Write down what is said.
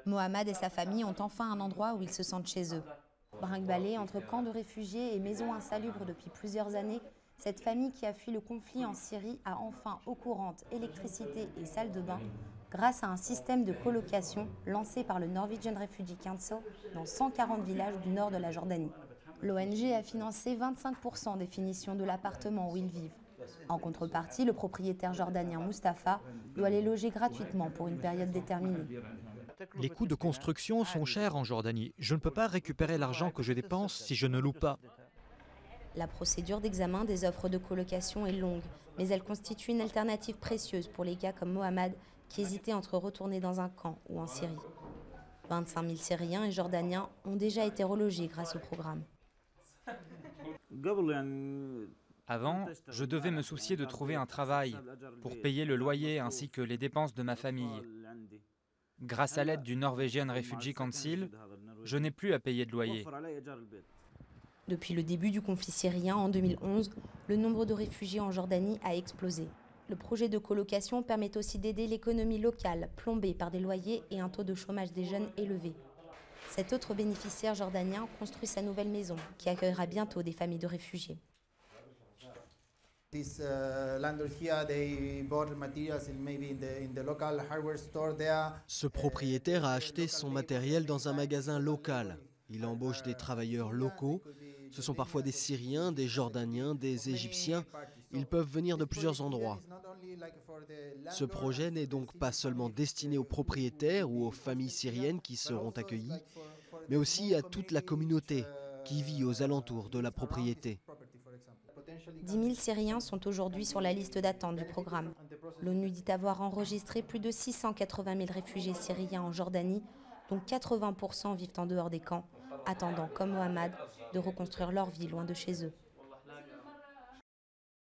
Mohamed et sa famille ont enfin un endroit où ils se sentent chez eux. Brinque-ballée entre camps de réfugiés et maisons insalubres depuis plusieurs années, cette famille qui a fui le conflit en Syrie a enfin eau courante, électricité et salle de bain grâce à un système de colocation lancé par le Norwegian Refugee Council dans 140 villages du nord de la Jordanie. L'ONG a financé 25% des finitions de l'appartement où ils vivent. En contrepartie, le propriétaire jordanien Mustapha doit les loger gratuitement pour une période déterminée. Les coûts de construction sont chers en Jordanie. Je ne peux pas récupérer l'argent que je dépense si je ne loue pas. La procédure d'examen des offres de colocation est longue, mais elle constitue une alternative précieuse pour les gars comme Mohamed qui hésitaient entre retourner dans un camp ou en Syrie. 25 000 Syriens et Jordaniens ont déjà été relogés grâce au programme. Avant, je devais me soucier de trouver un travail pour payer le loyer ainsi que les dépenses de ma famille. Grâce à l'aide du Norwegian Refugee Council, je n'ai plus à payer de loyer. Depuis le début du conflit syrien en 2011, le nombre de réfugiés en Jordanie a explosé. Le projet de colocation permet aussi d'aider l'économie locale, plombée par des loyers et un taux de chômage des jeunes élevé. Cet autre bénéficiaire jordanien construit sa nouvelle maison, qui accueillera bientôt des familles de réfugiés. Ce propriétaire a acheté son matériel dans un magasin local. Il embauche des travailleurs locaux. Ce sont parfois des Syriens, des Jordaniens, des Égyptiens. Ils peuvent venir de plusieurs endroits. Ce projet n'est donc pas seulement destiné aux propriétaires ou aux familles syriennes qui seront accueillies, mais aussi à toute la communauté qui vit aux alentours de la propriété. 10 000 Syriens sont aujourd'hui sur la liste d'attente du programme. L'ONU dit avoir enregistré plus de 680 000 réfugiés syriens en Jordanie, dont 80% vivent en dehors des camps, attendant, comme Mohamed, de reconstruire leur vie loin de chez eux.